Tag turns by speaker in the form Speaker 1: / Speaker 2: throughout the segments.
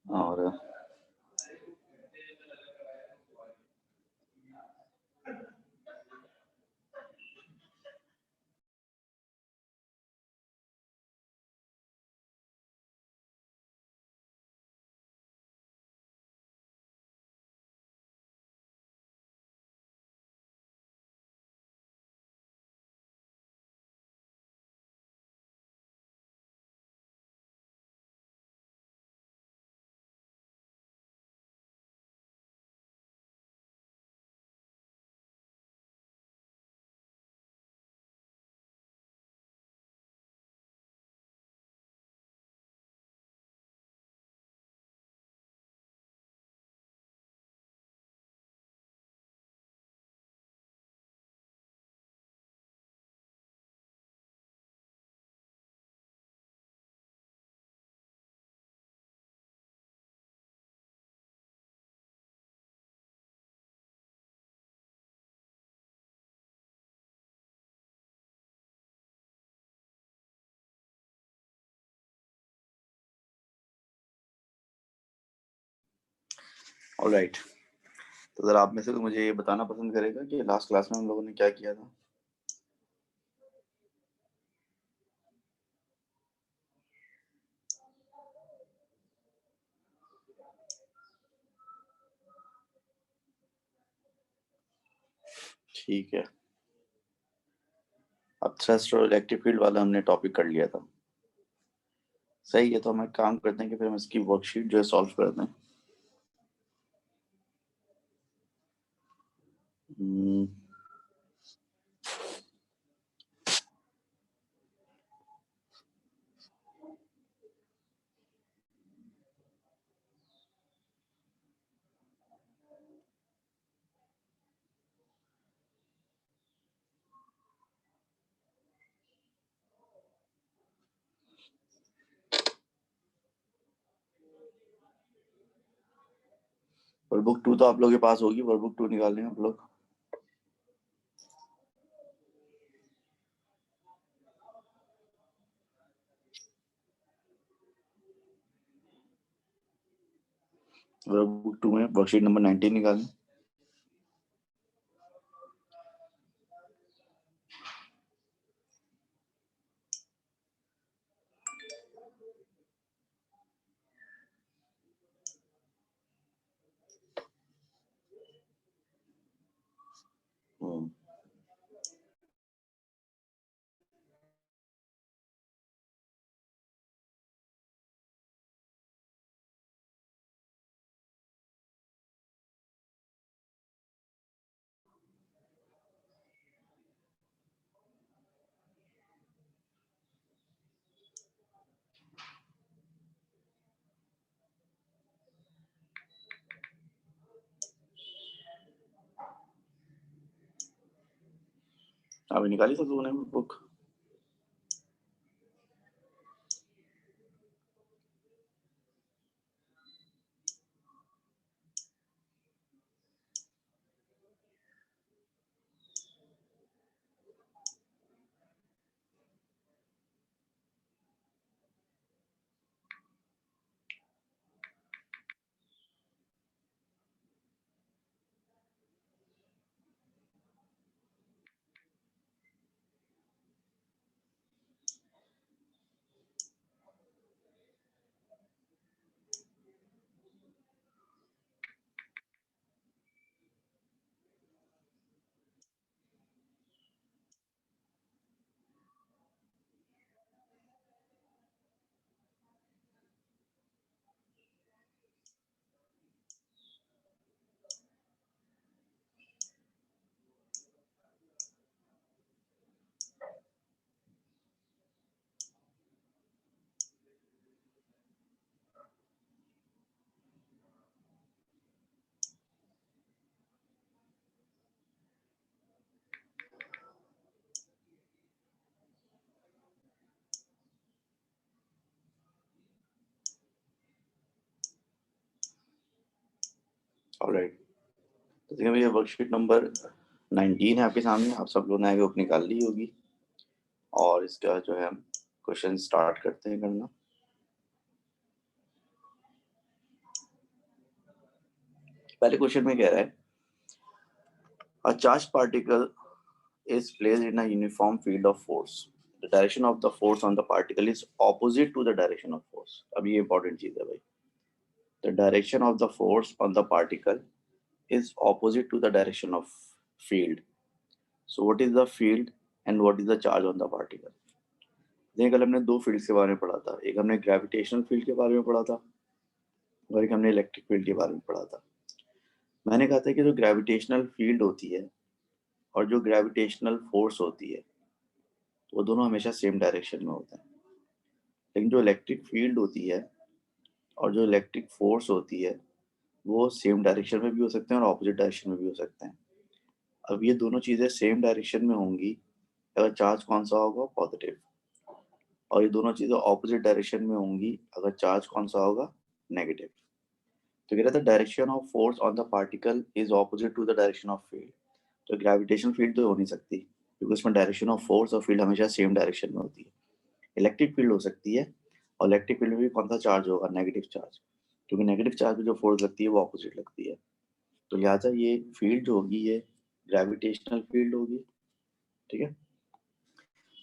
Speaker 1: और ऑलराइट, तो अगर आप में से तो मुझे ये बताना पसंद करेगा कि लास्ट क्लास में हम लोगों ने क्या किया था। ठीक है, अब थ्रस्ट और इलेक्ट्रिक फील्ड वाला हमने टॉपिक कर लिया था। सही है, तो हम एक काम करते हैं कि फिर हम इसकी वर्कशीट जो है सॉल्व करते हैं। हम्म, वर्कबुक 2 तो आप लोगों के पास होगी, वर्कबुक 2 निकाल लेंगे आप लोग। वर्कबुक 2 में वर्कशीट नंबर 19 निकालें। अभी निकाली सब लोगों ने बुक। ऑलराइट, तो देखिए भैया वर्कशीट नंबर 19 है आपके सामने, आप सब लोगों ने आगे बुक निकाल ली होगी। और इसका जो है क्वेश्चन स्टार्ट करते हैं करना। पहले क्वेश्चन में कह रहा है a charged particle is placed in a uniform field of force. The direction of the force on the particle is opposite to the direction of force. अब ये important चीज है भाई. The direction of the force on the particle is opposite to the direction of field. So what is the field and what is the charge on the particle? देखिए कल हमने दो fields के बारे में पढ़ा था. एक हमने ग्रेविटेशनल फील्ड के बारे में पढ़ा था और एक हमने इलेक्ट्रिक फील्ड के बारे में पढ़ा था. मैंने कहा था कि जो ग्रेविटेशनल फील्ड होती है और जो ग्रेविटेशनल फोर्स होती है वो दोनों हमेशा सेम डायरेक्शन में होते हैं. लेकिन जो इलेक्ट्रिक फील्ड होती है और जो इलेक्ट्रिक फोर्स होती है वो सेम डायरेक्शन में भी हो सकते हैं और ऑपोजिट डायरेक्शन में भी हो सकते हैं. अब ये दोनों चीज़ें सेम डायरेक्शन में होंगी अगर चार्ज कौन सा होगा, पॉजिटिव, और ये दोनों चीज़ें ऑपोजिट डायरेक्शन में होंगी अगर चार्ज कौन सा होगा, नेगेटिव. तो कह रहा था direction of force on the particle is opposite to the direction of field. तो ग्रेविटेशनल फील्ड तो हो नहीं सकती क्योंकि उसमें डायरेक्शन ऑफ फोर्स और फील्ड हमेशा सेम डायरेक्शन में होती है. इलेक्ट्रिक फील्ड हो सकती है और इलेक्ट्रिक फील्ड में भी कौन सा चार्ज होगा, नेगेटिव चार्ज, क्योंकि नेगेटिव चार्ज में जो फोर्स लगती है वो ऑपोजिट लगती है. तो लिहाजा ये फील्ड जो होगी ये ग्रेविटेशनल फील्ड होगी. ठीक है,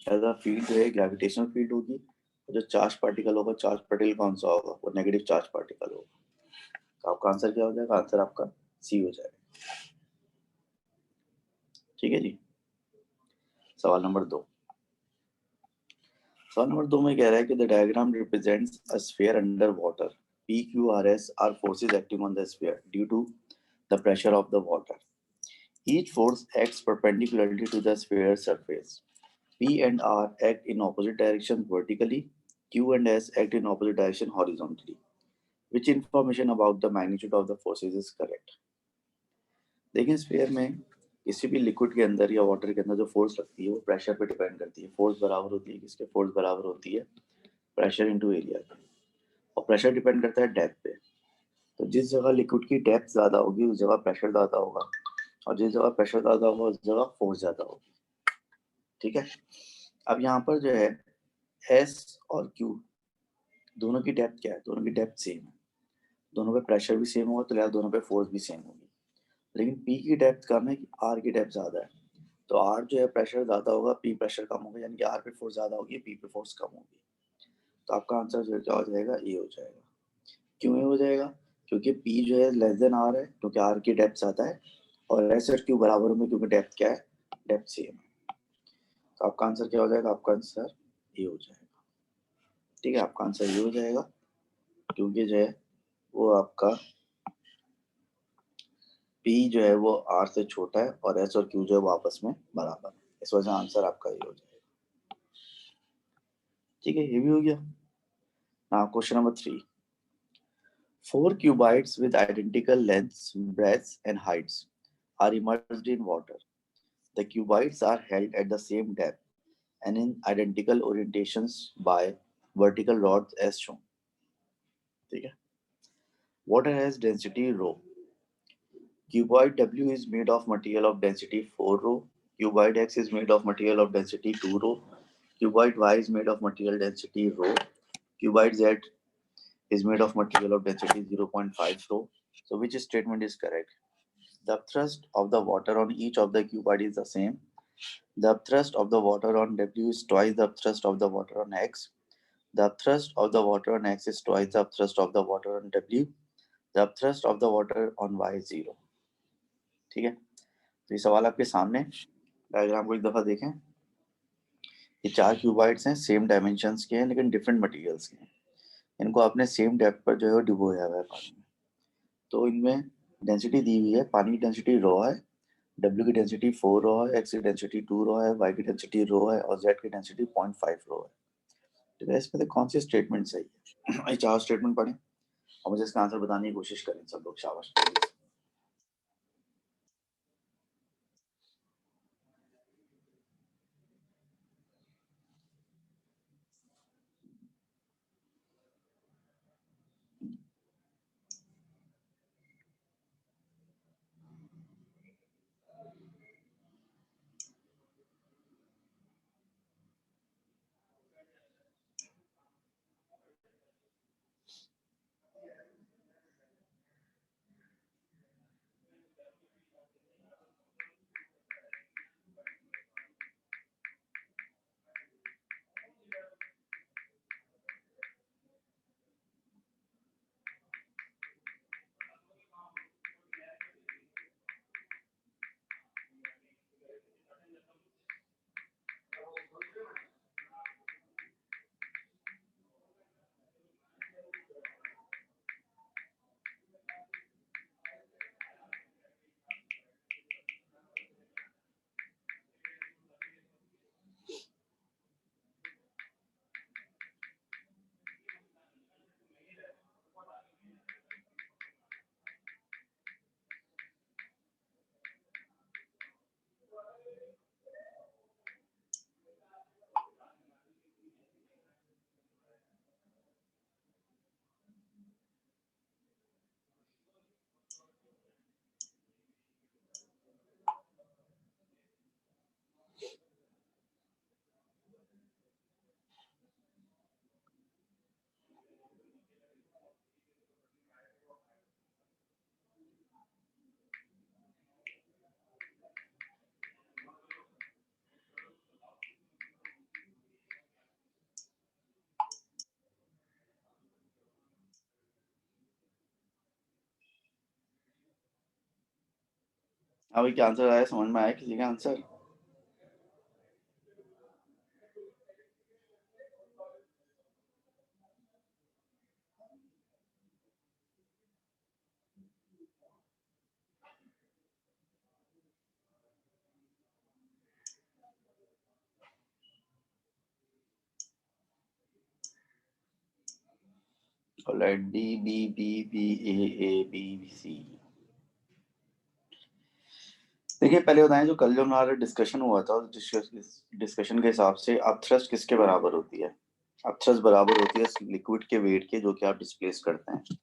Speaker 1: लिहाजा फील्ड जो है ग्रेविटेशनल फील्ड होगी और जो चार्ज पार्टिकल होगा, चार्ज पार्टिकल कौन सा होगा, वो नेगेटिव चार्ज पार्टिकल होगा. तो आपका आंसर क्या हो जाएगा, आंसर आपका सी हो जाएगा. ठीक है जी. सवाल नंबर 2. सवाल नंबर 2 में कह रहा है कि the diagram represents a sphere under water. P, Q, R, S are forces acting on the sphere due to the pressure of the water. Each force acts perpendicularly to the sphere's surface. P and R act in opposite directions vertically. Q and S act in opposite direction horizontally. Which information about the magnitude of the forces is correct? देखिए sphere में किसी भी liquid के अंदर या water के अंदर जो फोर्स लगती है वो प्रेशर पे डिपेंड करती है. फोर्स बराबर होती है किसके, फोर्स बराबर होती है प्रेशर इनटू एरिया के, और प्रेशर डिपेंड करता है डेप्थ पे. तो जिस जगह लिक्विड की डेप्थ ज़्यादा होगी उस जगह प्रेशर ज़्यादा होगा और जिस जगह प्रेशर ज़्यादा होगा उस जगह फोर्स ज़्यादा होगी. ठीक है. अब यहाँ पर जो है एस और क्यू दोनों की डेप्थ क्या है, दोनों की डेप्थ सेम है, दोनों पे प्रेशर भी सेम होगा तो लिहाजा दोनों पे फोर्स भी सेम होगी. लेकिन पी की डेप्थ कम है, आर की डेप्थ ज़्यादा है. तो आर जो है प्रेशर ज़्यादा होगा, पी प्रेशर कम होगा, यानी कि आर पे फोर्स ज़्यादा होगी, पी पे फोर्स कम होगी. तो आपका आंसर जो क्या हो जाएगा, ए हो जाएगा. क्यों ए हो जाएगा, क्योंकि पी जो है लेस देन आर है क्योंकि आर की डेप्थ ज़्यादा है और एस और क्यू बराबर में क्योंकि डेप्थ क्या है, डेप्थ सेम है. तो आपका आंसर क्या हो जाएगा, आपका आंसर ए हो जाएगा. ठीक है, आपका आंसर ये हो जाएगा क्योंकि जो है वो आपका P जो है वो R से छोटा है और S और Q जो है वो आपस में बराबर है. इस वजह से आंसर आपका ये हो जाएगा. ठीक है, ये भी हो गया. Now question number 3. 4 cubites with identical lengths, breadths and heights are immersed in water. The cubites are held at the same depth and in identical orientations by vertical rods as shown. ठीक है. Water has density rho. Cuboid W is made of material of density 4 rho. Cuboid X is made of material of density 2 rho. Cuboid Y is made of material density rho. Cuboid Z is made of material of density 0.5 rho. So which statement is correct? The thrust of the water on each of the cuboid is the same. The thrust of the water on W is twice the thrust of the water on X. The thrust of the water on X is twice the thrust of the water on W. The thrust of the water on Y is 0. ठीक है. तो ये सवाल आपके सामने, diagram को एक दफा देखें. ये 4 क्यूबाइड्स हैं, सेम डायमेंशंस के हैं लेकिन डिफरेंट मटेरियल्स के हैं. इनको आपने सेम डेप्थ पर जो है वो डुबोया हुआ है पानी में. तो इनमें डेंसिटी दी हुई है, पानी की डेंसिटी रो है, डब्ल्यू की डेंसिटी 4 रो है, एक्स की डेंसिटी 2 रो है, वाई की डेंसिटी रो है और जेड की डेंसिटी 0.5 रो है. तो इसमें से कौन सी स्टेटमेंट सही है? ये 4 स्टेटमेंट पढ़ें और मुझे इसका आंसर बताने की कोशिश करें सब लोग. शाबाश. हाँ भाई, क्या आंसर आया? समझ में आया किसी का answer? Alright, D B B B A B C. देखिए, पहले बताएं, जो कल जो हमारा डिस्कशन हुआ था, डिस्कशन के हिसाब से अब थ्रस्ट किसके बराबर होती है? अब थ्रस्ट बराबर होती है लिक्विड के वेट के, जो कि आप डिस्प्लेस करते हैं।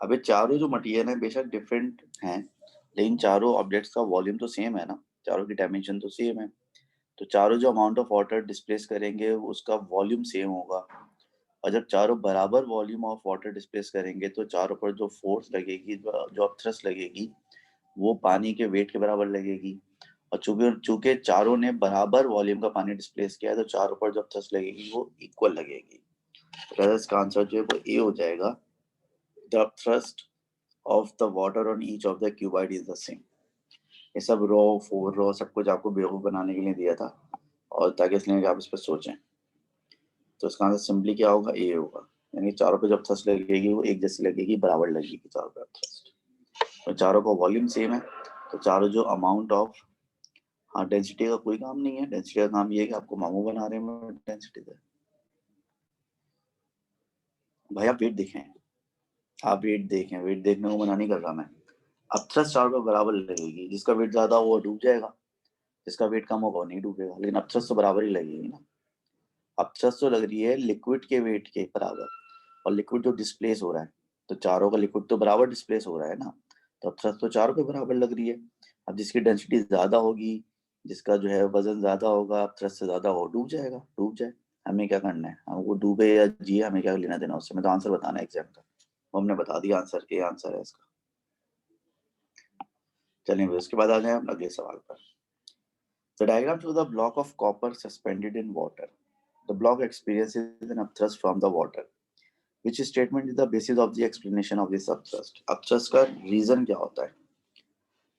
Speaker 1: अब ये चारों जो मटेरियल है बेशक डिफरेंट हैं, लेकिन चारों ऑब्जेक्ट्स का वॉल्यूम तो सेम है ना, चारों की डायमेंशन तो सेम है। तो चारों जो अमाउंट ऑफ वाटर डिस्प्लेस करेंगे उसका वॉल्यूम सेम होगा। और जब चारों बराबर वॉल्यूम ऑफ वाटर डिस्प्लेस करेंगे तो चारों पर जो फोर्स लगेगी, जो थ्रस्ट लगेगी, वो पानी के वेट के बराबर लगेगी। और चूंकि चूंकि चारों ने बराबर वॉल्यूम का पानी डिस्प्लेस किया है, तो चारों पर जो थ्रस्ट लगेगी वो इक्वल लगेगी। तो इसका आंसर जो है वो ए हो जाएगा। The thrust of the water on each of the cuboid is the same. ये सब रो फोर रो सब कुछ आपको बेवकूफ बनाने के लिए दिया था, और ताकि इसलिए कि आप इस पर सोचें। तो इसका आंसर सिंपली क्या होगा? ए होगा। यानी चारों पे जब थ्रस्ट लगेगी वो एक जैसी लगेगी, बराबर लगेगी चारों पे थ्रस्ट। तो चारों का वॉल्यूम सेम है, तो चारों जो अमाउंट ऑफ, हाँ, डेंसिटी का कोई काम नहीं है। डेंसिटी का काम ये है कि आपको मामू बना रहे हैं डेंसिटी से। भाई आप वेट देखें, आप वेट देखें, वेट देखने को मना नहीं कर रहा मैं। अब थ्रस्ट चारों पे बराबर लगेगी, जिसका वेट ज्यादा हो वो डूब जाएगा, जिसका वेट कम होगा वो नहीं डूबेगा, लेकिन अब थ्रस्ट तो बराबर ही लगेगी ना। अब थ्रस्ट तो लग रही है लिक्विड के वेट के बराबर, और लिक्विड जो डिस्प्लेस हो रहा है, तो चारों का लिक्विड तो बराबर डिस्प्लेस हो रहा है ना, तो अब थ्रस्ट तो चारों पे बराबर लग रही है। अब जिसकी डेंसिटी ज्यादा होगी, जिसका जो है वजन ज्यादा होगा, अब थ्रस्ट से ज्यादा हो डूब जाएगा, डूब जाए। हमें क्या करना है? हमको डूबे या जिए हमें क्या लेना देना उससे? हमें तो आंसर बताना है एग्जाम का। वो हमने बता दिया, आंसर ए आंसर है इसका। चलिए उसके बाद आ जाए हम अगले सवाल पर। The diagram shows a block of copper suspended in water. The block experiences an upthrust from the water. Which statement is the basis of the explanation of this upthrust? Upthrust का reason क्या होता है?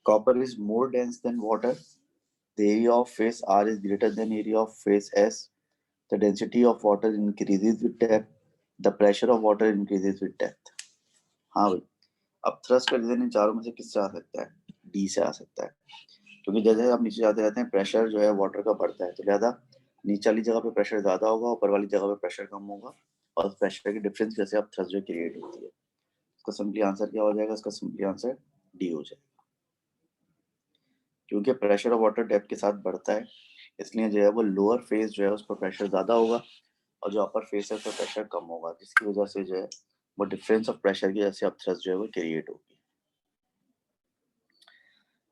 Speaker 1: Copper is more dense than water. The area of phase R is greater than area of phase S. The density of water increases with depth. The pressure of water increases with depth. हाँ भाई, अब thrust का reason इन चारों में से किससे आ सकता है? डी से आ सकता है। क्योंकि जैसे आप नीचे जाते रहते हैं, प्रेशर जो है वाटर का बढ़ता है, तो लिहाजा नीचे वाली जगह पे प्रेशर ज्यादा होगा, ऊपर वाली जगह पे प्रेशर कम होगा, और प्रेशर की डिफरेंस जैसे आप थ्रस्ट जो क्रिएट होती है। इसका सिंपली आंसर क्या हो जाएगा? इसका सिंपली आंसर डी हो जाएगा। क्योंकि प्रेशर ऑफ वाटर डेप्थ के साथ बढ़ता है, इसलिए जो है वो लोअर फेज जो है उस पर प्रेशर ज्यादा होगा, और जो अपर फेस है उस पर प्रेशर कम होगा, जिसकी वजह से जो है वो डिफरेंस ऑफ प्रेशर की वजह से अब थ्रस्ट जो है वो क्रिएट होगी।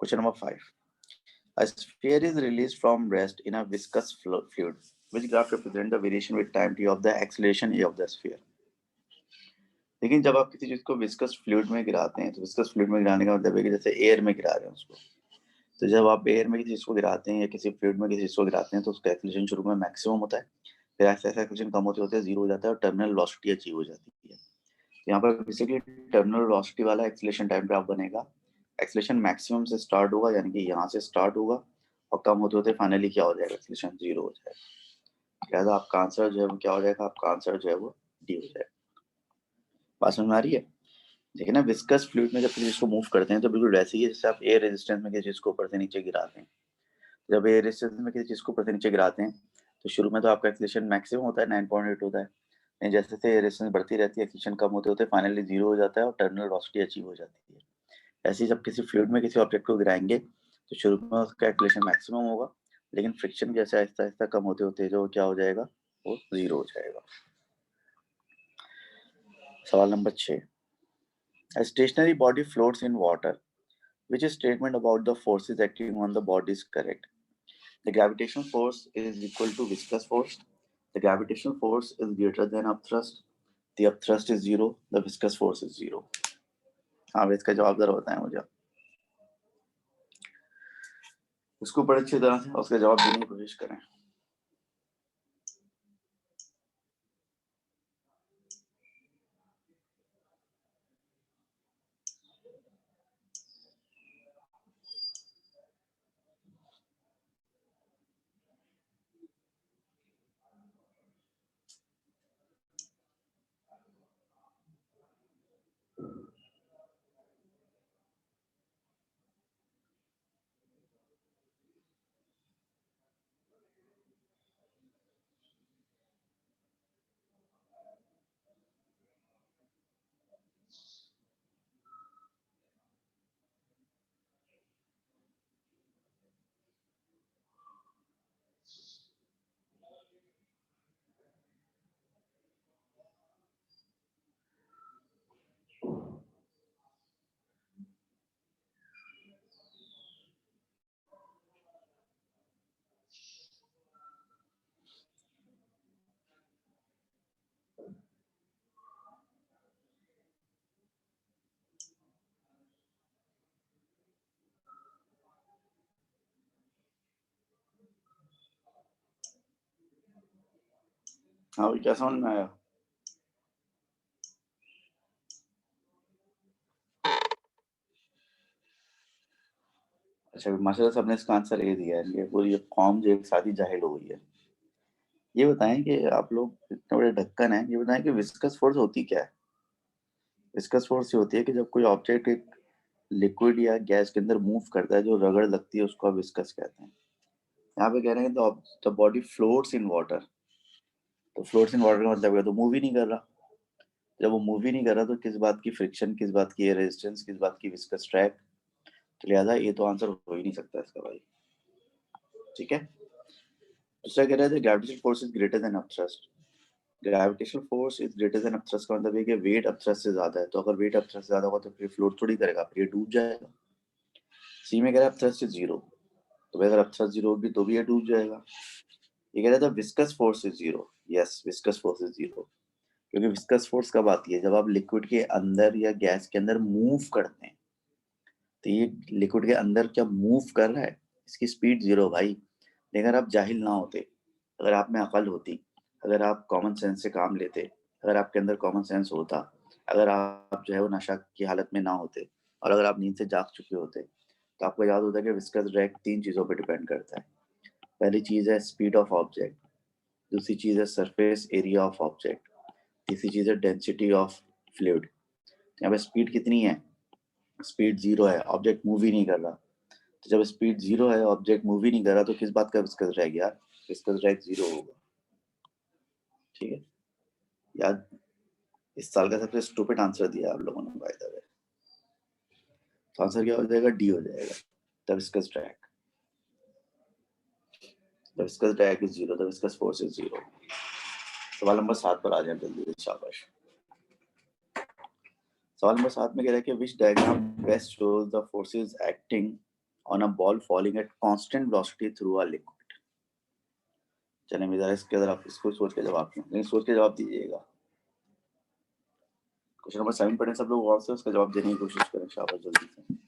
Speaker 1: Question number 5। A sphere is released from rest in a viscous fluid. Which graph represents the variation with time t of the acceleration a of the sphere? लेकिन जब आप किसी चीज को विस्कस फ्लूइड में गिराते हैं, तो विस्कस फ्लूइड में गिराने का मतलब है कि जैसे एयर में गिरा रहे हैं उसको। तो जब आप एयर में किसी चीज को गिराते हैं या किसी फ्लूइड में किसी चीज को गिराते हैं, तो उसका एक्सेलरेशन शुरू में मैक्सिमम होता है, फिर ऐसे ऐसे एक्सेलरेशन कम होते होते जीरो हो जाता है और टर्मिनल वेलोसिटी अचीव हो जाती है। तो यहाँ पर बेसिकली टर्मिनल वेलोसिटी वाला एक्सेलरेशन टाइम ग्राफ बनेगा। एक्सेलरेशन मैक्सिमम से स्टार्ट होगा, यानी कि यहाँ से स्टार्ट होगा, और कम होते होते फाइनली क्या हो जाएगा? एक्सेलरेशन जीरो हो जाएगा। लिहाजा आपका आंसर जो है वो क्या हो जाएगा? आपका आंसर जो है वो डी हो जाएगा। बात समझ में आ रही है? देखिए ना, विस्कस फ्लूइड में जब किसी चीज को मूव करते हैं तो बिल्कुल वैसे ही है जैसे आप एयर रेजिस्टेंस में किसी चीज को ऊपर से नीचे गिराते हैं। जब एयर रेजिस्टेंस में किसी चीज को ऊपर से नीचे गिराते हैं, तो शुरू में तो आपका एक्सेलरेशन मैक्सिमम होता है, 9.8 होता है। लेकिन जैसे जैसे एयर रेजिस्टेंस बढ़ती रहती है, एक्सेलरेशन कम होते होते फाइनली जीरो हो जाता है और टर्मिनल वेलोसिटी अचीव हो जाती है। ऐसे ही जब किसी फ्लूइड में किसी ऑब्जेक्ट को गिराएंगे, तो शुरू में उसका एक्सेलरेशन मैक्सिमम होगा, लेकिन फ्रिक्शन जैसे आहिस्ता आहिस्ता कम होते होते जो क्या हो जाएगा? वो जीरो हो जाएगा। सवाल number 6। A stationary body floats in water. Which statement about the forces acting on the body is correct? The gravitational force is equal to viscous force. The gravitational force is greater than upthrust. The upthrust is zero. The viscous force is zero. हाँ, इसका जवाब जरा बताएं मुझे। इसको बड़े अच्छी तरह से उसका जवाब देने की कोशिश करें। हाँ भाई, क्या समझ में आया? अच्छा, माशाल्लाह से आपने इसका आंसर ये दिया है। ये पूरी कौम जो एक साथ ही जाहिल हो गई है। ये बताएं कि आप लोग इतने बड़े ढक्कन हैं, ये बताएं कि विस्कस फोर्स होती क्या है? विस्कस फोर्स ये होती है कि जब कोई ऑब्जेक्ट एक लिक्विड या गैस के अंदर मूव करता है, जो रगड़ लगती है, उसको आप विस्कस कहते हैं। यहाँ पे कह रहे हैं the body floats in water. तो फ्लोट्स इन वाटर का मतलब है तो मूव ही नहीं कर रहा। जब वो मूव ही नहीं कर रहा तो किस बात की फ्रिक्शन, किस बात की रेजिस्टेंस, किस बात की विस्कस ड्रैग? तो लिहाजा ये तो आंसर हो ही नहीं सकता इसका भाई। ठीक है। दूसरा कह रहा है gravitational force is greater than upthrust. Gravitational force is greater than upthrust का मतलब है कि वेट अपथ्रस्ट से ज्यादा है। तो अगर वेट अपथ्रस्ट से ज्यादा होगा तो फिर फ्लोट थोड़ी करेगा, फिर ये डूब जाएगा। सी में कह रहा है अपथ्रस्ट इज जीरो। तो भाई अगर अपथ्रस्ट जीरो होगी तो भी ये डूब जाएगा। ये कह रहा था viscous force is zero. Yes, viscous force is zero. क्योंकि विस्कस फोर्स कब आती है? जब आप लिक्विड के अंदर या गैस के अंदर मूव करते हैं। तो ये लिक्विड के अंदर क्या मूव कर रहा है, इसकी स्पीड जीरो भाई। लेकिन अगर आप जाहिल ना होते, अगर आप में अकल होती, अगर आप कॉमन सेंस से काम लेते, अगर आपके अंदर कॉमन सेंस होता, अगर आप जो है वो नशा की हालत में ना होते, और अगर आप नींद से जाग चुके होते, तो आपको याद होता है कि विस्कस ड्रैग तीन चीज़ों पर डिपेंड करता है। पहली चीज़ है स्पीड ऑफ ऑब्जेक्ट, दूसरी चीज़ है सरफेस एरिया ऑफ ऑब्जेक्ट, तीसरी चीज़ है डेंसिटी ऑफ फ्लूइड। यहाँ पे स्पीड कितनी है? स्पीड जीरो है, ऑब्जेक्ट मूव ही नहीं कर रहा। तो जब स्पीड जीरो है, ऑब्जेक्ट मूव ही नहीं कर रहा, तो किस बात का विस्कस ड्रैग यार? विस्कस ड्रैग जीरो होगा। ठीक है। यार, इस साल का सबसे स्टूपिड आंसर दिया आप लोगों ने बाय द वे। तो आंसर क्या हो जाएगा? डी हो जाएगा, the viscous drag. The viscous drag is zero, the viscous force is zero. सवाल नंबर 7 पर आ जाए जल्दी से, शाबाश। सवाल नंबर 7 में कह रहा है कि which diagram best shows the forces acting on a ball falling at constant velocity through a liquid. चलिए मैं जरा इसके अंदर आप इसको सोच के जवाब दें, लेकिन सोच के जवाब दीजिएगा। क्वेश्चन नंबर 7 पढ़ें सब लोग, और से उसका जवाब देने की कोशिश करें, शाबाश जल्दी से।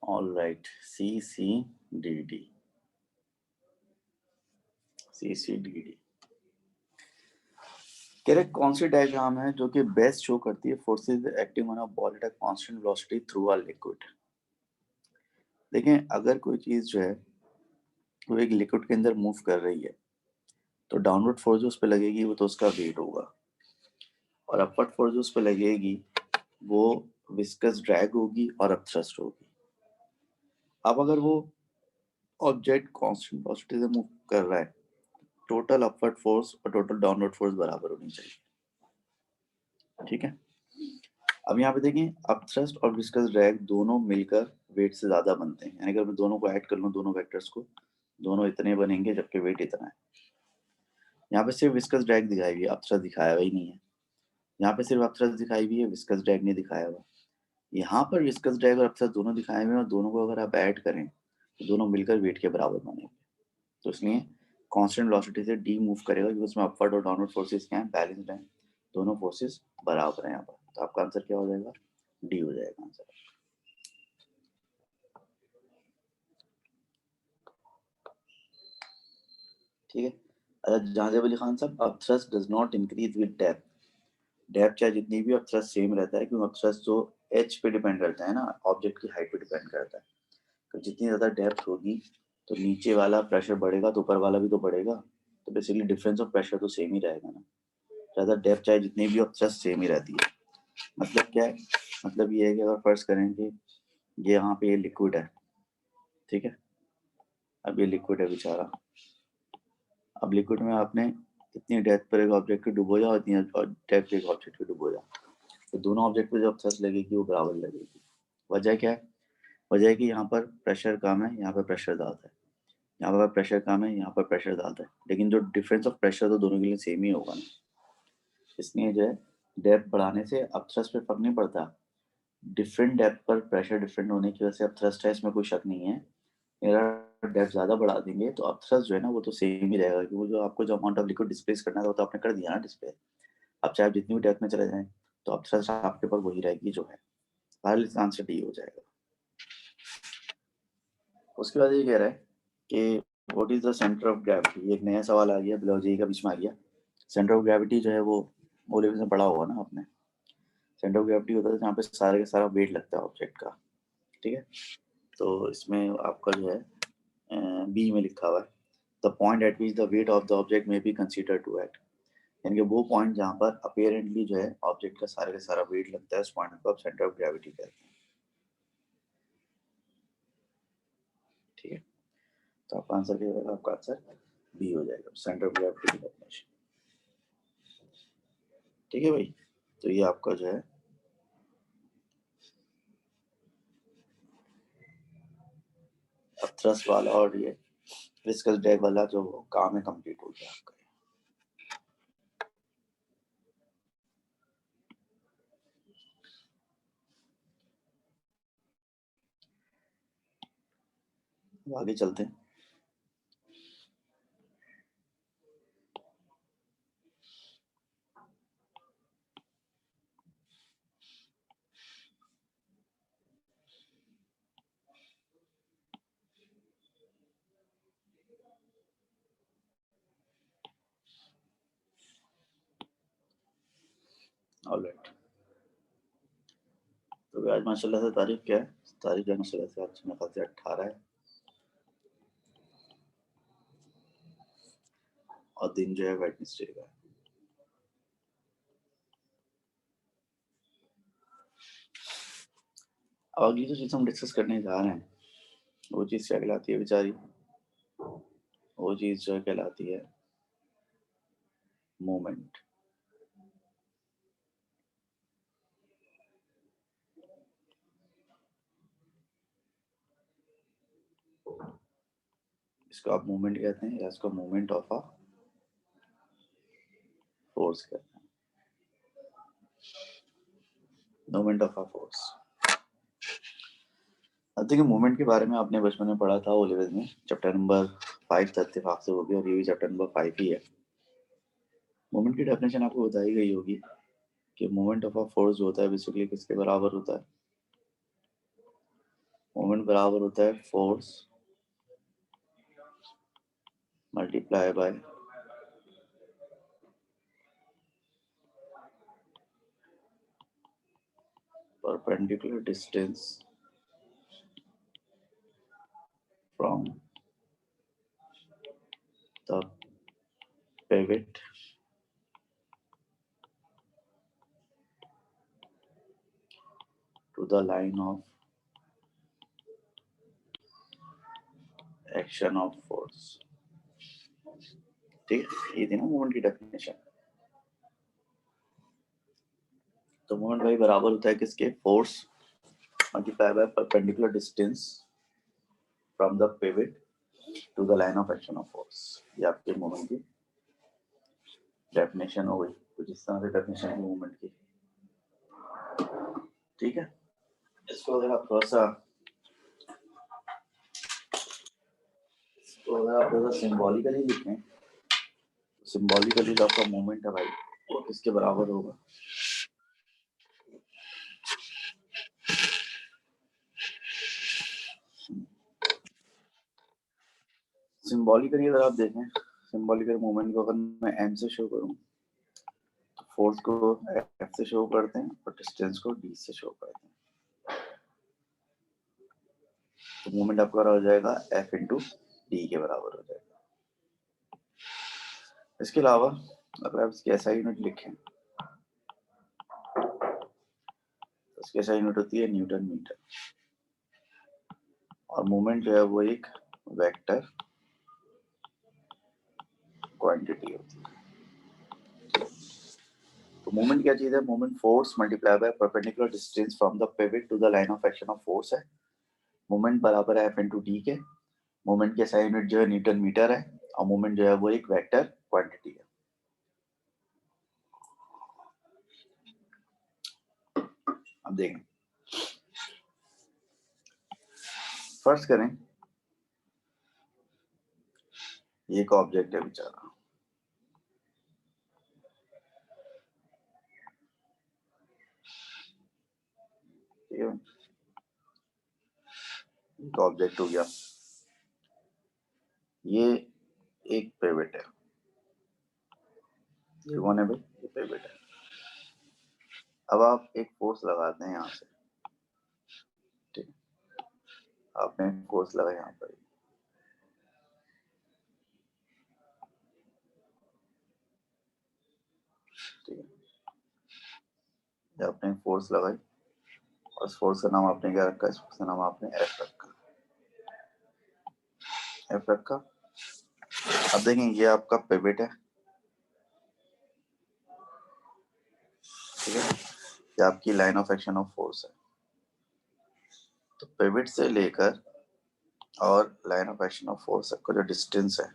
Speaker 1: ऑल राइट, सी सी डी डी, सी सी डी डी। कह रहे कौन सी डायग्राम है जो कि बेस्ट शो करती है forces acting on a ball at a constant velocity through a liquid. देखें, अगर कोई चीज जो है वो एक लिक्विड के अंदर मूव कर रही है, तो डाउनवर्ड फोर्स जो उस पर लगेगी वो तो उसका वेट होगा, और अपवर्ड फोर्स जो उस पर लगेगी वो विस्कस ड्रैग होगी और अपथ्रस्ट होगी। अब अगर वो ऑब्जेक्ट कांस्टेंट वेलोसिटी से मूव कर रहा है, टोटल अपवर्ड फोर्स और टोटल डाउनवर्ड फोर्स बराबर होनी चाहिए। ठीक है। अब यहाँ पे देखें, अपथ्रस्ट और विस्कस ड्रैग दोनों मिलकर वेट से ज्यादा बनते हैं, यानी अगर मैं दोनों को ऐड कर लूँ, दोनों वेक्टर्स को, दोनों इतने बनेंगे जबकि वेट इतना है। यहाँ पे सिर्फ विस्कस ड्रैग दिखाई हुई है, अपथ्रस्ट दिखाया हुआ ही नहीं है। यहाँ पे सिर्फ अपथ्रस्ट दिखाई हुई है, विस्कस ड्रैग नहीं दिखाया हुआ। यहाँ पर विस्कस ड्रैग और अपथ्रस्ट दोनों दिखाए हुए हैं, और दोनों को अगर आप ऐड करें तो दोनों मिलकर वेट के बराबर बनेंगे। तो इसलिए कांस्टेंट वेलोसिटी से डी मूव करेगा, क्योंकि उसमें अपवर्ड और डाउनवर्ड फोर्सेस क्या हैं, बैलेंस्ड हैं, दोनों फोर्सेस बराबर हैं यहाँ पर। तो आपका आंसर क्या हो जाएगा, डी हो जाएगा आंसर। ठीक है। अच्छा, जहां अली खान साहब, upthrust does not increase with depth. Depth चाहे जितनी भी, अपथ्रस्ट सेम रहता है, क्योंकि अपथ्रस्ट जो एच पे डिपेंड करता है ना, ऑब्जेक्ट की हाइट पे डिपेंड करता है। तो जितनी ज़्यादा डेप्थ होगी तो नीचे वाला प्रेशर बढ़ेगा तो ऊपर वाला भी तो बढ़ेगा। तो बेसिकली डिफरेंस ऑफ प्रेशर तो सेम ही रहेगा ना। ज़्यादा डेप्थ चाहे जितनी भी हो, अपथ्रस्ट सेम ही रहती है। मतलब क्या है, मतलब ये है कि अगर फर्ज करें कि ये यहाँ पे ये लिक्विड है, ठीक है, अब ये लिक्विड है बेचारा। अब लिक्विड में आपने इतनी डेप्थ पर एक ऑब्जेक्ट को डुबोया और इतनी डेप्थ एक ऑब्जेक्ट को डुबोया, तो दोनों ऑब्जेक्ट पे जब थ्रस्ट लगेगी वो बराबर लगेगी। वजह क्या है, वजह है कि यहाँ पर प्रेशर कम है, यहाँ पर प्रेशर ज़्यादा है। यहाँ पर प्रेशर कम है, यहाँ पर प्रेशर ज़्यादा है, लेकिन जो डिफरेंस ऑफ प्रेशर तो दोनों के लिए सेम ही होगा ना। इसलिए जो है डेप्थ बढ़ाने से अब थ्रस्ट पे फर्क नहीं पड़ता। डिफरेंट डेप्थ पर प्रेशर डिफरेंट होने की वजह से अब थ्रस्ट है, इसमें कोई शक नहीं है। अगर डेप्थ ज़्यादा बढ़ा देंगे तो अब थ्रस्ट जो है ना वो तो सेम ही रहेगा, क्योंकि वो जो आपको जो अमाउंट ऑफ लिक्विड डिस्प्लेस करना था वो तो आपने कर दिया ना डिस्प्ले। अब चाहे आप जितनी भी डेप्थ में चले जाएं तो अब थ्रस्ट आपके ऊपर वही रहेगी जो है। फाइनल आंसर डी हो जाएगा। उसके बाद ये कह रहा है कि what is the centre of gravity. एक नया सवाल आ गया, बायोलॉजी का बीच में आ गया। सेंटर ऑफ ग्रेविटी जो है वो लेवल में पढ़ा होगा ना आपने। सेंटर ऑफ ग्रेविटी होता है जहाँ पे सारे का सारा वेट लगता है ऑब्जेक्ट का, ठीक है। तो इसमें आपका जो है बी में लिखा हुआ है, the point eight which the weight of the object में बी कंसीडर टू एट। यानी कि वो पॉइंट जहाँ पर अपेरेंटली जो है ऑब्जेक्ट का सारा वेट लगता है, उस पॉइंट को आप सेंटर ऑफ ग्रेविटी कहते हैं, ठीक है। तो आपका आंसर क्या होगा, आपका आंसर बी हो जाएगा, सेंटर ऑफ ग्रेविटी की डेफिनेशन। ठीक है भाई, तो ये आपका जो है अब थ्रस्ट वाला और ये विस्कस ड्रैग वाला जो काम है कंप्लीट हो गया आपका। आगे चलते हैं। ऑलराइट, तो आज माशाल्लाह से तारीख क्या है, तारीख है माशाल्लाह से आज मेरे ख्याल से 18 है, और दिन जो है वेडनेसडे का है। अब अगली जो चीज़ हम डिस्कस करने जा रहे हैं वो चीज़ क्या कहलाती है बेचारी, वो चीज़ जो कहलाती है मोमेंट। इसको आप मूवमेंट कहते हैं या इसको मूवमेंट ऑफ अ फोर्स कहते हैं, मूवमेंट ऑफ अ फोर्स। अब देखिए मूवमेंट के बारे में आपने बचपन में पढ़ा था ओ लेवल में, चैप्टर नंबर 5 था इत्तेफाक से, वो भी, और ये भी चैप्टर नंबर 5 ही है। मूवमेंट की डेफिनेशन आपको बताई गई होगी कि मूवमेंट ऑफ अ फोर्स जो होता है बेसिकली किसके बराबर होता है, मूवमेंट बराबर होता है force multiply by perpendicular distance from the pivot to the line of action of force। ठीक है, ये थी ना मूवमेंट की डेफिनेशन। तो मूवमेंट भाई बराबर होता है किसके, force multiply by perpendicular distance from the pivot to the line of action of force. ये आपके मोमेंट की डेफिनेशन हो गई, कुछ इस तरह से डेफिनेशन है मूवमेंट की। ठीक है, इसको अगर आप थोड़ा सा सिंबॉलिकली लिखें, सिंबॉलिकली जो आपका मूवमेंट है भाई वो किसके बराबर होगा? सिंबॉलिकली अगर आप देखें, सिंबॉलिकल मूवमेंट को अगर मैं एम से शो करूं तो फोर्स को एफ से शो करते हैं और डिस्टेंस को डी से शो करते हैं। तो मूवमेंट आपका हो जाएगा एफ इंटू डी के बराबर हो जाएगा। इसके अलावा अगर आप इसकी एसआई यूनिट लिखें तो इसकी एसआई यूनिट होती है न्यूटन मीटर, और मूवमेंट जो है वो एक वेक्टर क्वांटिटी होती है। तो मूवमेंट क्या चीज है? Movement force multiply by perpendicular distance from the pivot to the line of action of force है। मूवमेंट बराबर है एफ इंटू डी के। मूवमेंट की एसआई यूनिट जो है न्यूटन मीटर है, और मूवमेंट जो है वो एक वेक्टर क्वांटिटी है। अब देखें, फर्ज करें ये एक ऑब्जेक्ट है बेचारा, ठीक है, एक ऑब्जेक्ट हो गया, ये एक पिवट है, ये कौन है भाई? ये पिवट है। अब आप एक फोर्स लगाते हैं यहाँ से, ठीक है, आपने एक फोर्स लगा यहाँ पर, ठीक है, आपने फोर्स लगाई और उस फोर्स का नाम आपने क्या रखा? इस फोर्स का नाम आपने एफ रखा, एफ रखा। अब देखें ये आपका पिवट है, ठीक है, ये आपकी line of action of force है। तो पिवट से लेकर और line of action of force का जो डिस्टेंस है,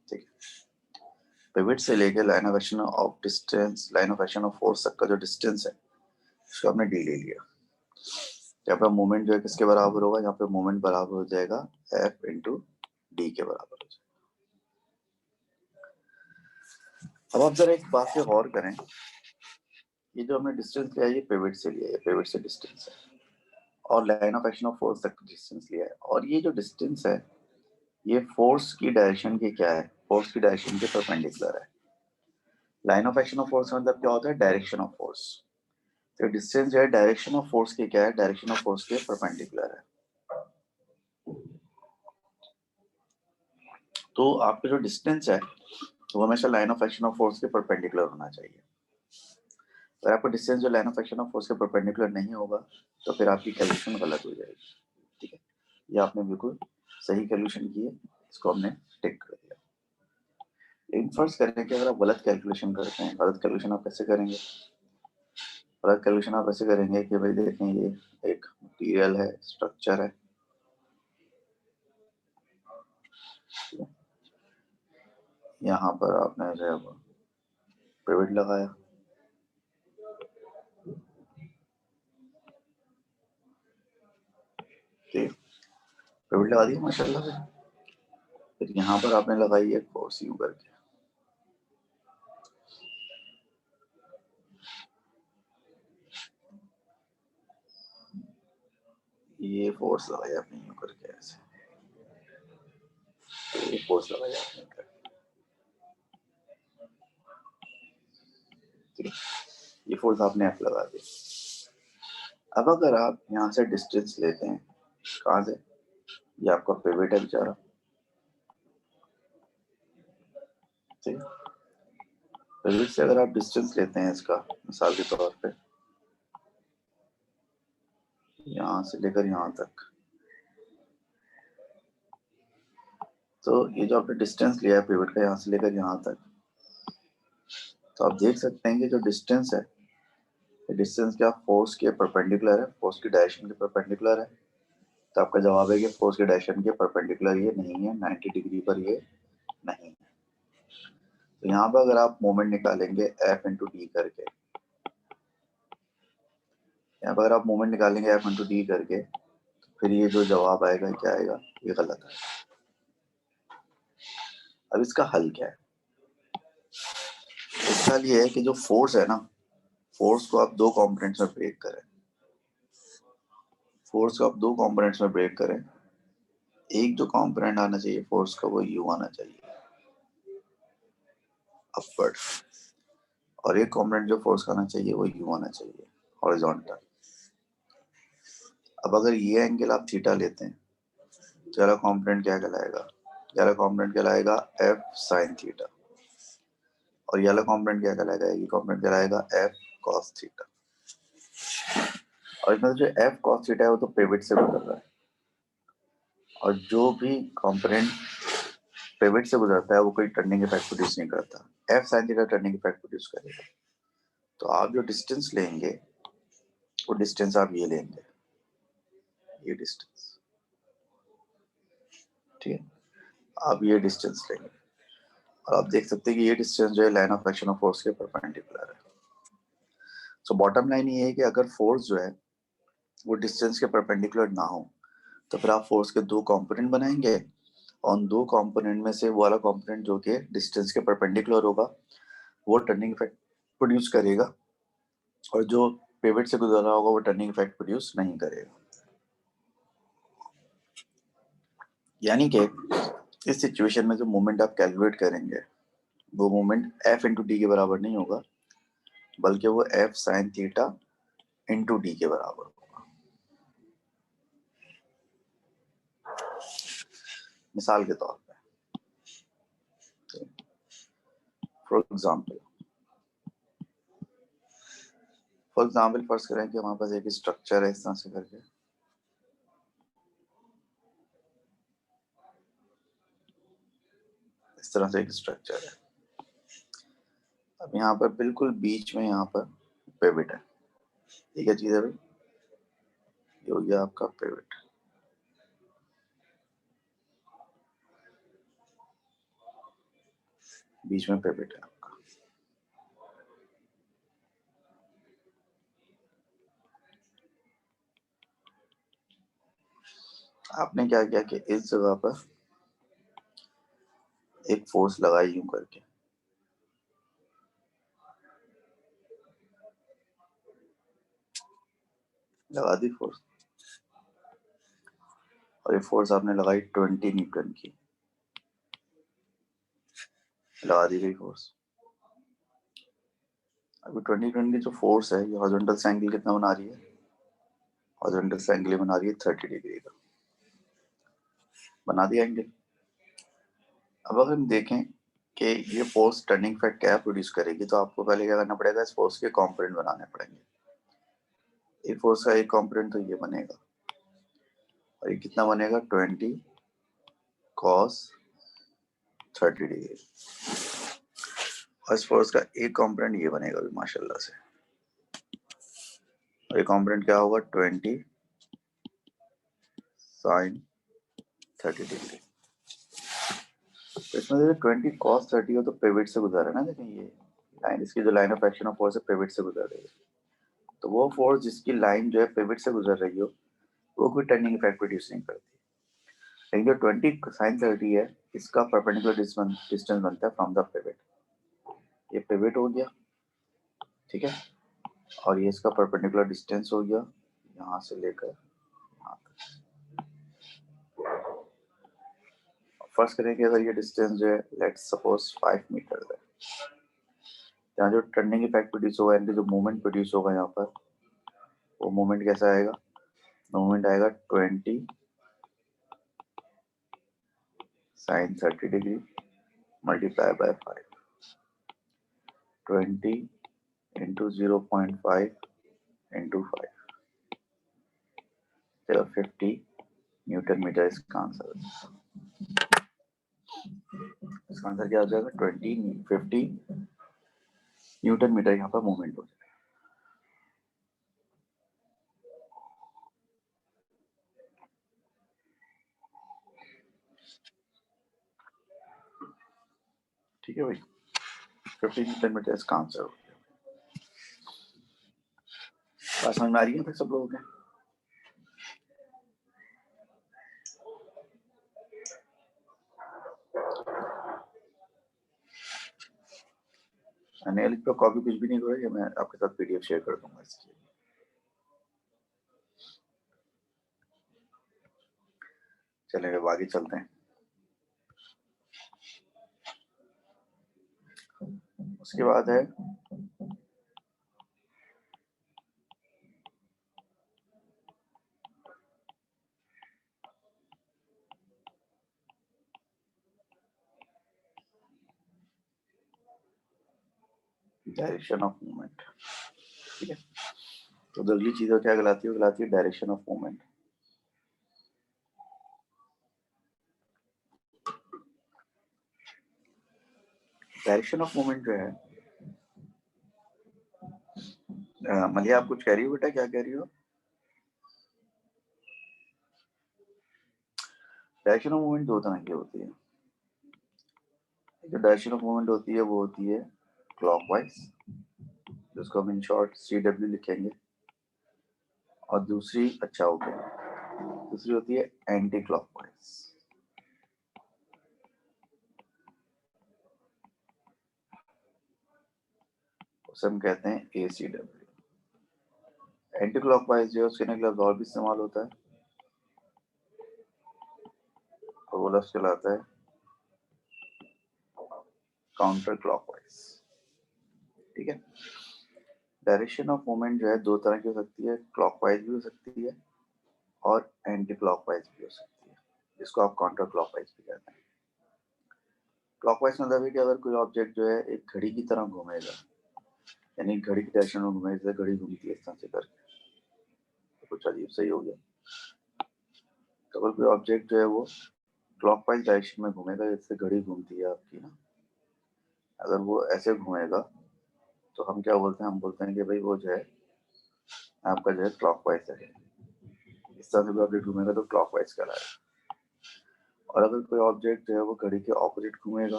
Speaker 1: ठीक है, पिवट से लेकर line of action of distance, line of action of force तक का जो डिस्टेंस है उसको आपने डी ले लिया। यहाँ पे मोमेंट जो है किसके बराबर होगा? यहाँ पे मोमेंट बराबर हो जाएगा एफ इंटू डी के बराबर हो जाएगा। अब आप जरा एक बात पे गौर करें, ये जो हमने डिस्टेंस लिया है ये पिवट से लिया है, पिवट से डिस्टेंस है, और line of action of force तक डिस्टेंस लिया है, और ये जो डिस्टेंस है ये फोर्स की डायरेक्शन के क्या है? फोर्स की डायरेक्शन के परपेंडिकुलर है। Line of action of force मतलब क्या होता है? Direction of force. तो डिस्टेंस जो है डायरेक्शन ऑफ फोर्स के क्या है? डायरेक्शन ऑफ फोर्स के परपेंडिकुलर है। तो आपका जो डिस्टेंस है वो हमेशा line of action of force के परपेंडिकुलर होना चाहिए। अगर आपका डिस्टेंस जो line of action of force के परपेंडिकुलर नहीं होगा तो फिर आपकी कैलकुलेशन गलत हो जाएगी, ठीक है। ये आपने बिल्कुल सही कैलकुलेशन की है, इसको हमने टिक कर दिया। लेकिन फर्ज करें कि अगर आप गलत कैलकुलेशन करते हैं, गलत कैलकुलेशन आप कैसे करेंगे? गलत कैलकुलेशन आप ऐसे करेंगे कि भाई देखें ये एक मटीरियल है, स्ट्रक्चर है, यहाँ पर आपने जो है पिवट लगाया, ठीक, पिवट लगा दिया माशाल्लाह से। फिर यहाँ पर आपने लगाई है फोर्स यूं करके, ये फोर्स लगाया आपने यूं करके ऐसे, तो ये फोर्स लगाया आपने करके, ठीक है, ये फोर्स आपने एफ लगा दिया। अब अगर आप यहाँ से डिस्टेंस लेते हैं, कहाँ से? ये आपका पिवट है बेचारा, ठीक है, पिवट से अगर आप डिस्टेंस लेते हैं इसका, मिसाल के तौर पे यहाँ से लेकर यहाँ तक, तो ये जो आपने डिस्टेंस लिया है पिवट का यहाँ से लेकर यहाँ तक, तो आप देख सकते हैं कि जो डिस्टेंस है, डिस्टेंस क्या फोर्स के परपेंडिकुलर है, फोर्स की डायरेक्शन के परपेंडिकुलर है। तो आपका जवाब है कि फोर्स के डायरेक्शन के परपेंडिकुलर ये नहीं है, 90 डिग्री पर ये नहीं है। तो यहाँ पर अगर आप मोमेंट निकालेंगे F इंटू डी करके, यहाँ पर अगर आप मोमेंट निकालेंगे F इंटू डी करके, तो फिर ये जो जवाब आएगा क्या आएगा, ये गलत है। अब इसका हल क्या है? इसका हल ये है कि जो फोर्स है ना, फोर्स को आप दो कंपोनेंट्स में ब्रेक करें। फोर्स को आप दो कंपोनेंट्स में ब्रेक करें। एक जो कंपोनेंट आना चाहिए फोर्स का वो यू आना चाहिए, अपवर्ड, और एक कंपोनेंट जो फोर्स का आना चाहिए वो यू आना चाहिए, हॉरिजॉन्टल। अब अगर ये एंगल आप थीटा लेते हैं तो वाला कंपोनेंट क्या कहलाएगा? ये वाला कंपोनेंट कहलाएगा एफ साइन थीटा, और ये वाला कंपोनेंट क्या कहलाएगा? ये कंपोनेंट कहलाएगा एफ कॉस थीटा। और इसमें जो एफ कॉस थीटा है वो तो पिवट से गुजर रहा है, और जो भी कंपोनेंट पिवट से गुजरता है वो कोई टर्निंग इफेक्ट प्रोड्यूस नहीं करता। F sine theta turning effect produce करेगा। तो आप जो डिस्टेंस लेंगे वो डिस्टेंस आप ये लेंगे, ये डिस्टेंस, ठीक है, आप ये डिस्टेंस लेंगे, और आप देख सकते हैं कि ये डिस्टेंस जो है line of action of force के परपेंडिकुलर है। सो बॉटम लाइन ये है कि अगर फोर्स जो है वो डिस्टेंस के परपेंडिकुलर ना हो तो फिर आप फोर्स के दो कंपोनेंट बनाएंगे, और उन दो कंपोनेंट में से वो वाला कंपोनेंट जो कि डिस्टेंस के परपेंडिकुलर होगा वो टर्निंग इफेक्ट प्रोड्यूस करेगा, और जो पिवट से गुजर रहा होगा वो टर्निंग इफेक्ट प्रोड्यूस नहीं करेगा। यानी कि इस सिचुएशन में जो मोमेंट आप कैलकुलेट करेंगे वो मोमेंट एफ इंटू डी के बराबर नहीं होगा, बल्कि वो F sine theta into D के बराबर होगा। मिसाल के तौर पे, फॉर एग्जाम्पल फर्ज करें कि हमारे पास एक स्ट्रक्चर है इस तरह से करके, इस तरह से एक स्ट्रक्चर है। अब यहाँ पर बिल्कुल बीच में यहाँ पर पिवट है। ये क्या चीज है भाई? ये हो गया आपका पिवट। बीच में पिवट है आपका। आपने क्या किया कि इस जगह पर एक फोर्स लगाई यूं करके, लगा दी फोर्स, और ये फोर्स आपने लगाई 20 न्यूटन की, लगा दी गई फोर्स। अभी 20 न्यूटन की जो फोर्स है ये हॉरिजॉन्टल एंगल कितना बना रही है? हॉरिजॉन्टल एंगल बना रही है 30 डिग्री का, बना दिया एंगल। अब अगर हम देखें कि ये फोर्स टर्निंग इफेक्ट क्या प्रोड्यूस करेगी, तो आपको पहले क्या करना पड़ेगा, इस फोर्स के कंपोनेंट बनाने पड़ेंगे। एक फोर्स का एक कंपोनेंट तो ये बनेगा, और ये कितना बनेगा? 20 cos 30 डिग्री। और इस फोर्स का एक कंपोनेंट ये बनेगा भी माशाल्लाह से, और ये कंपोनेंट क्या होगा? 20 sin 30 डिग्री। तो इसमें देखिए 20 cos 30 हो तो पिवट से गुजर रहा है ना, देखिए ये लाइन, इसकी जो line of action of force है पिवट से गुजर रही है। तो वो फोर्स जिसकी लाइन जो है पिवट से गुजर रही हो वो कोई टर्निंग इफेक्ट प्रोड्यूस नहीं करती। लेकिन जो 20 sin 30 है इसका परपेंडिकुलर डिस्टेंस बनता है फ्रॉम द पिवट। ये पिवट हो गया, ठीक है, और ये इसका परपेंडिकुलर डिस्टेंस हो गया यहाँ से लेकर यहाँ तक। फर्स्ट करें कि अगर ये डिस्टेंस जो है लेट्स सपोज 5 मीटर है, यहाँ जो टर्निंग इफेक्ट प्रोड्यूस होगा यानी जो मूवमेंट प्रोड्यूस होगा यहाँ पर, वो मूवमेंट कैसा आएगा? मूवमेंट आएगा 20 sin 30 degree multiply by 5, 20 into 0.5 into 5, 50 newton metre इसका आंसर। इसका आंसर क्या हो जाएगा? 50 न्यूटन मीटर यहाँ पर मूवमेंट हो जाएगा। ठीक है भाई, 15 मीटर का आंसर हो गया। बात समझ में आ रही है फिर सब लोगों के? अनिल पे कॉपी कुछ भी नहीं करेगा, मैं आपके साथ पीडीएफ शेयर कर दूंगा इसकी। चलेंगे अब आगे चलते हैं। उसके बाद है डायरेक्शन ऑफ मूवमेंट। ठीक है, तो अगली चीज क्या कहलाती है? कहलाती है direction of movement. Direction of movement जो है, मलिया आप कुछ कह रही हो बेटा? क्या कह रही हो? डायरेक्शन ऑफ मूवमेंट दो तरह की होती है। जो डायरेक्शन ऑफ मूवमेंट होती है वो होती है क्लॉकवाइज, जिसको हम इन शॉर्ट CW लिखेंगे, और दूसरी, अच्छा हो गया, दूसरी होती है एंटी क्लॉकवाइज। उसे हम कहते हैं ACW। एंटी क्लॉकवाइज जो है उसके लफ्ज और भी इस्तेमाल होता है, और वो लफ्ज कहलाता है काउंटर क्लॉकवाइज। ठीक है, डायरेक्शन ऑफ मूवमेंट जो है दो तरह की हो सकती है, क्लॉकवाइज भी हो सकती है और एंटी क्लॉकवाइज भी हो सकती है, जिसको आप काउंटर क्लॉकवाइज भी कहते हैं। क्लॉकवाइज मतलब है कि अगर कोई ऑब्जेक्ट जो है एक घड़ी की तरह घूमेगा, यानी घड़ी की डायरेक्शन में घूमेगा, जैसे घड़ी घूमती है इस तरह से करके, तो कुछ अजीब सही हो गया। तो अगर कोई ऑब्जेक्ट जो है वो क्लॉकवाइज डायरेक्शन में घूमेगा, जैसे घड़ी घूमती है आपकी ना, अगर वो ऐसे घूमेगा तो हम क्या बोलते हैं? हम बोलते हैं कि भाई वो जो है आपका जो है क्लॉकवाइज है। इस तरह से कोई ऑब्जेक्ट घूमेगा तो क्लॉकवाइज कहलाएगा। और अगर कोई ऑब्जेक्ट जो है वो घड़ी के ऑपोजिट घूमेगा,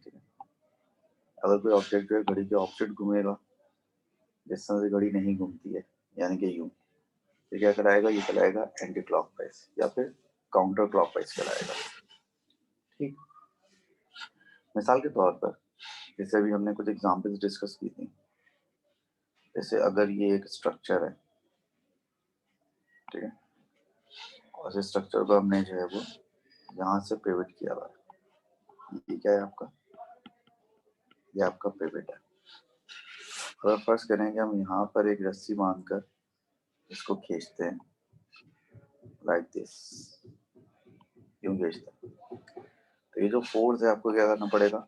Speaker 1: ठीक है, अगर कोई ऑब्जेक्ट जो है घड़ी के ऑपोजिट घूमेगा, जिस तरह से घड़ी नहीं घूमती है, यानी कि यूं, तो क्या कहलाएगा? ये कहलाएगा एंटी क्लॉकवाइज या फिर काउंटर क्लॉकवाइज कहलाएगा। ठीक, मिसाल के तौर पर जैसे अभी हमने कुछ एग्जांपल्स डिस्कस की थी, जैसे अगर ये एक स्ट्रक्चर है, ठीक है, और इस स्ट्रक्चर को हमने जो है वो यहाँ से पिवट किया हुआ है, ये क्या है आपका? ये आपका पिवट है। अगर फर्स्ट करेंगे हम यहाँ पर एक रस्सी बांधकर इसको खींचते हैं, लाइक दिस, यूं खींचते हैं, तो ये जो फोर्स है आपको क्या करना पड़ेगा?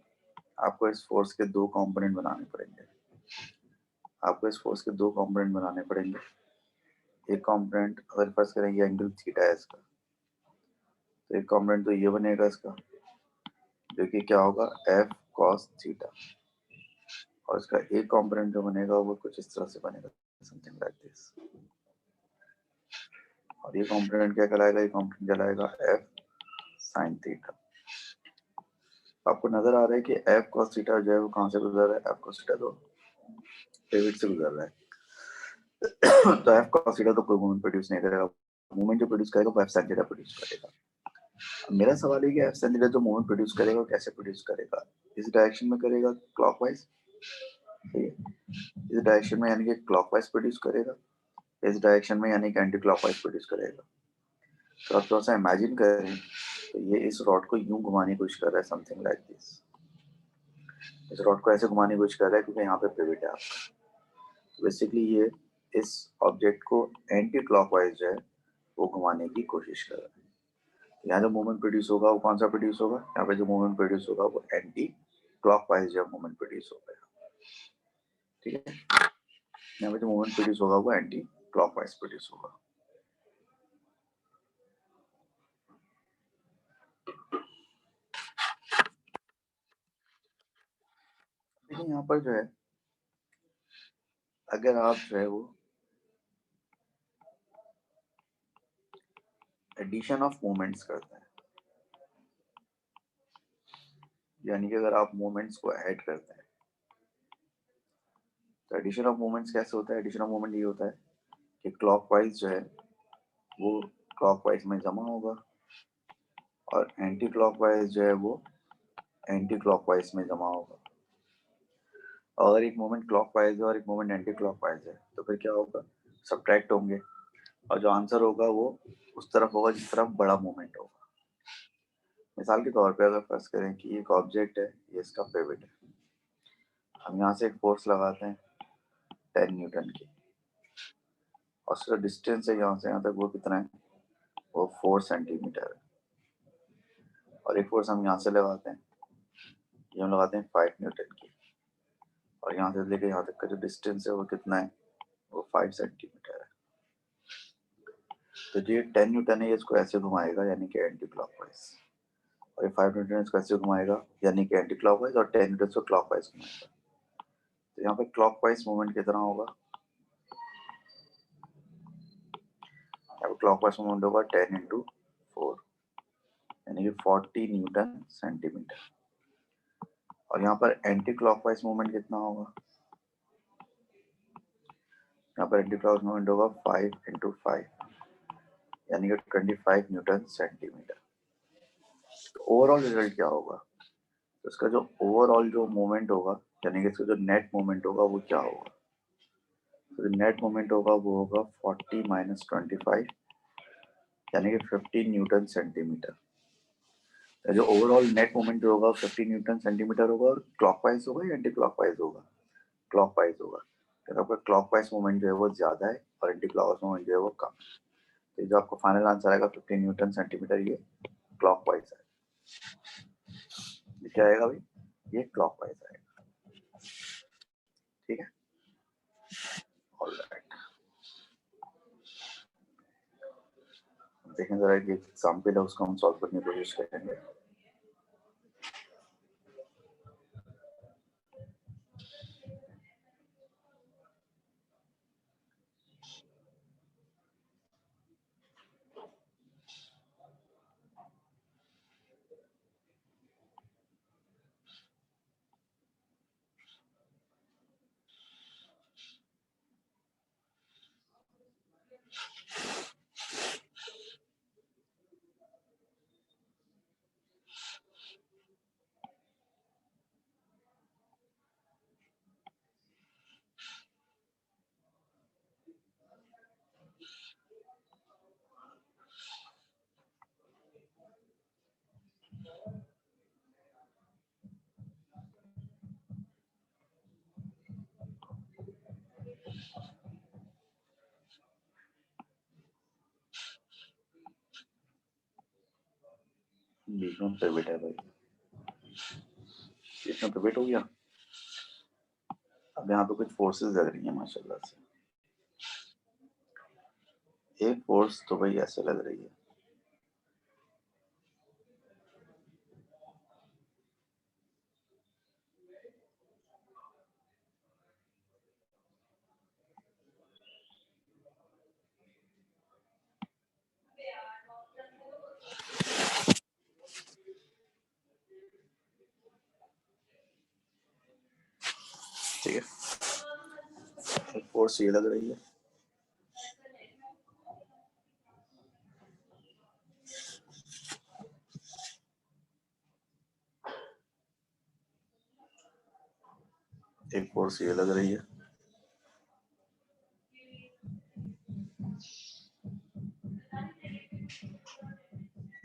Speaker 1: आपको इस फोर्स के दो कंपोनेंट बनाने पड़ेंगे। आपको इस फोर्स के दो कंपोनेंट बनाने पड़ेंगे। एक कंपोनेंट अगर फर्स्ट करेंगे एंगल थीटा है इसका, तो एक कंपोनेंट तो ये बनेगा इसका, जो कि क्या होगा? F cos theta. और इसका एक कंपोनेंट जो बनेगा वो कुछ इस तरह से बनेगा, समथिंग लाइक दिस। और ये कंपोनेंट क्या कहलाएगा? ये कंपोनेंट कहलाएगा F sin थीटा। आपको नजर आ रहा है कि F cos थीटा जो है वो कहाँ से गुजर रहा है? F cos थीटा तो पिवट से गुजर रहा है। तो F cos थीटा तो कोई मूवमेंट प्रोड्यूस नहीं करेगा। मूवमेंट जो प्रोड्यूस करेगा वो F sin थीटा प्रोड्यूस करेगा। मेरा सवाल है कि F sin थीटा जो मूवमेंट प्रोड्यूस करेगा कैसे प्रोड्यूस करेगा? इस डायरेक्शन में करेगा क्लॉकवाइज, इस डायरेक्शन में यानी कि क्लॉकवाइज प्रोड्यूस करेगा, इस डायरेक्शन में यानी कि एंटी क्लॉकवाइज प्रोड्यूस करेगा। तो आप थोड़ा सा इमेजिन करें, तो ये इस रॉड को यूं घुमाने की कोशिश कर रहा है, समथिंग लाइक दिस। इस रॉड को ऐसे घुमाने की कोशिश कर रहा है क्योंकि यहाँ पे पिवट है आपका। बेसिकली ये इस ऑब्जेक्ट को एंटी क्लॉकवाइज जो है वो घुमाने की कोशिश कर रहा है। यहाँ जो मूवमेंट प्रोड्यूस होगा वो कौन सा प्रोड्यूस होगा? यहाँ पे जो मूवमेंट प्रोड्यूस होगा वो एंटी क्लॉकवाइज जो मूवमेंट प्रोड्यूस होगा। ठीक है, यहाँ पे जो मूवमेंट प्रोड्यूस होगा वो एंटी क्लॉकवाइज प्रोड्यूस होगा। लेकिन यहाँ पर जो है अगर आप जो है वो एडिशन ऑफ मूवमेंट्स करते हैं, यानी कि अगर आप मोमेंट्स को ऐड करते हैं तो एडिशन ऑफ मोमेंट्स कैसे होता है? एडिशन ऑफ मोमेंट ये होता है कि क्लॉकवाइज जो है वो क्लॉकवाइज में जमा होगा और एंटी क्लॉकवाइज जो है वो एंटी क्लॉकवाइज में जमा होगा। अगर एक मोमेंट क्लॉकवाइज है और एक मोमेंट एंटी क्लॉकवाइज है तो फिर क्या होगा? सब्ट्रैक्ट होंगे और जो आंसर होगा वो उस तरफ होगा जिस तरफ बड़ा मोमेंट होगा। मिसाल के तौर पे अगर फर्ज करें कि एक ऑब्जेक्ट है, ये इसका पिवट है, हम यहाँ से एक फोर्स लगाते हैं 10 न्यूटन की और उसका डिस्टेंस है यहाँ से यहाँ तक वो कितना है? वो 4 सेंटीमीटर है। और एक फोर्स हम यहाँ से लगाते हैं, ये हम लगाते हैं 5 न्यूटन की और यहाँ से लेके यहाँ तक का जो डिस्टेंस है वो कितना है? वो 5 सेंटीमीटर है। तो जो 10 न्यूटन है ये इसको ऐसे घुमाएगा यानी कि एंटी क्लॉकवाइज, और ये 5 न्यूटन इसको ऐसे घुमाएगा यानी कि एंटी क्लॉकवाइज, और 10 न्यूटन को क्लॉकवाइज घुमाएगा। तो यहाँ पे क्लॉकवाइज मूवमेंट कितना होगा? यहाँ पे क्लॉकवाइज मूवमेंट होगा 10 इंटू 4 यानी कि 40 न्यूटन सेंटीमीटर। और यहाँ पर एंटी क्लॉकवाइज मूवमेंट कितना होगा? यहाँ पर एंटी क्लॉकवाइज मूवमेंट होगा 5 इंटू 5 यानी कि 25 न्यूटन सेंटीमीटर। तो ओवरऑल रिजल्ट क्या होगा? तो इसका जो ओवरऑल जो मूवमेंट होगा यानी कि इसका जो नेट मूवमेंट होगा वो क्या होगा? तो नेट मोमेंट होगा वो होगा 40 माइनस 25 यानी कि 15 न्यूटन सेंटीमीटर। जो ओवरऑल नेट मोमेंट जो होगा 15 न्यूटन सेंटीमीटर होगा, और क्लॉकवाइज होगा या एंटी क्लॉकवाइज होगा? क्लॉकवाइज होगा। तो आपका क्लॉकवाइज मोमेंट जो है वो ज्यादा है और एंटी क्लॉकवाइज मोमेंट जो है वो कम है। तो जो आपको फाइनल आंसर आएगा 15 न्यूटन सेंटीमीटर, ये क्लॉकवाइज है। ये क्या आएगा भाई? ये क्लॉकवाइज आएगा। ठीक है, ऑलराइट। देखें जरा, एक एग्जाम्पल है उसको हम सॉल्व करने की कोशिश करेंगे। बीच में पिवट है भाई, बीच में पिवट हो गया। अब यहाँ पे कुछ फोर्सेस लग रही हैं माशाल्लाह से। एक फोर्स तो भाई ऐसे लग रही है, ठीक है। एक फोर्स ये लग रही है, एक फोर्स ये लग रही है,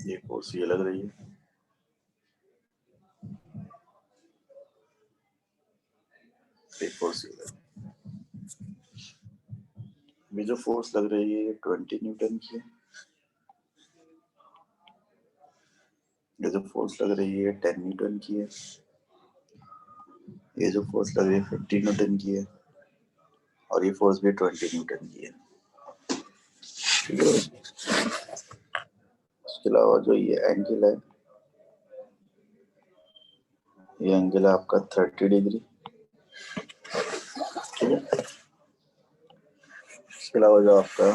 Speaker 1: एक फोर्स ये लग रही है, एक फोर्स ये लग रही है। ये जो फोर्स लग रही है ये 20 न्यूटन की है, ये जो फोर्स लग रही है 10 न्यूटन की है, ये जो फोर्स लग रही है 50 न्यूटन की है, और ये फोर्स भी 20 न्यूटन की है। ठीक है, उसके अलावा जो ये एंगल है, ये एंगल है आपका 30 डिग्री। ठीक है, इसके अलावा जो आपका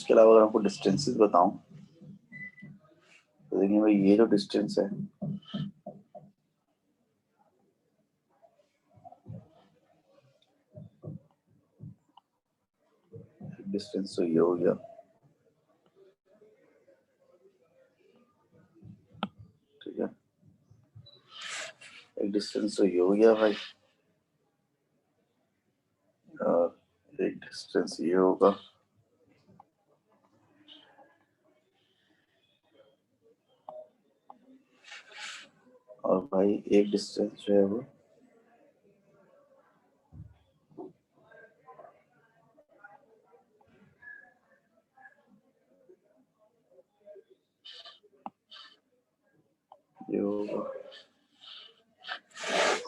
Speaker 1: उसके अलावा अगर आपको डिस्टेंसेस बताऊं तो देखिए भाई, ये जो डिस्टेंस है डिस्टेंस तो ये हो गया, ठीक है। एक डिस्टेंस तो ये हो गया भाई, और एक डिस्टेंस ये होगा, और भाई एक डिस्टेंस जो है वो ये होगा,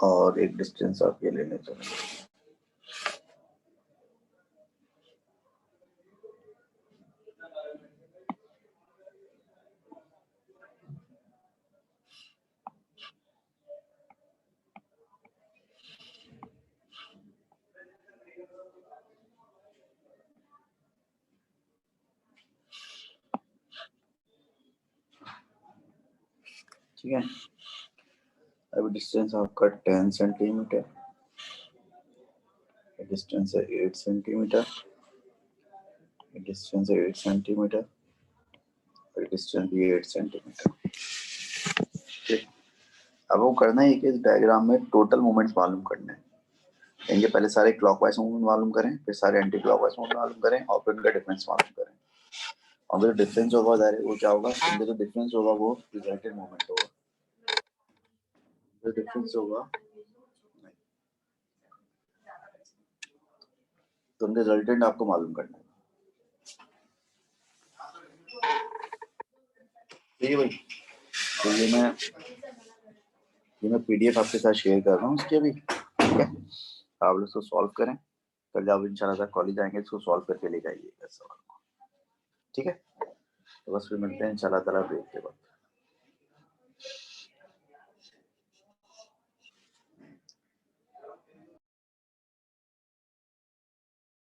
Speaker 1: और एक डिस्टेंस आप ये लेने चलेंगे। ठीक है, अब डिस्टेंस आपका 10 सेंटीमीटर, डिस्टेंस है 8 सेंटीमीटर, डिस्टेंस है 8 सेंटीमीटर, डिस्टेंस भी 8 सेंटीमीटर। ठीक, अब वो करना है कि इस डायग्राम में टोटल मोमेंट्स मालूम करने हैं। इनके पहले सारे क्लॉकवाइज मूवमेंट मालूम करें, फिर सारे एंटी क्लॉकवाइज मूवमेंट मालूम करें, और फिर उनका डिफरेंस मालूम करें। और जो डिफरेंस होगा वो क्या होगा, इनका जो डिफरेंस होगा वो रिजल्टेंट मोमेंट होगा। जो डिफरेंस होगा तो उनका रिजल्टेंट आपको मालूम करना है। ठीक है भाई, तो ये मैं पीडीएफ आपके साथ शेयर कर रहा हूँ उसकी अभी, ठीक है। आप लोग इसको सॉल्व करें, कल जब इंशाल्लाह कॉलेज आएंगे इसको सॉल्व करके ले जाइएगा सवाल को, ठीक है। तो बस फिर मिलते हैं इंशाल्लाह ताला ब्रेक के बाद।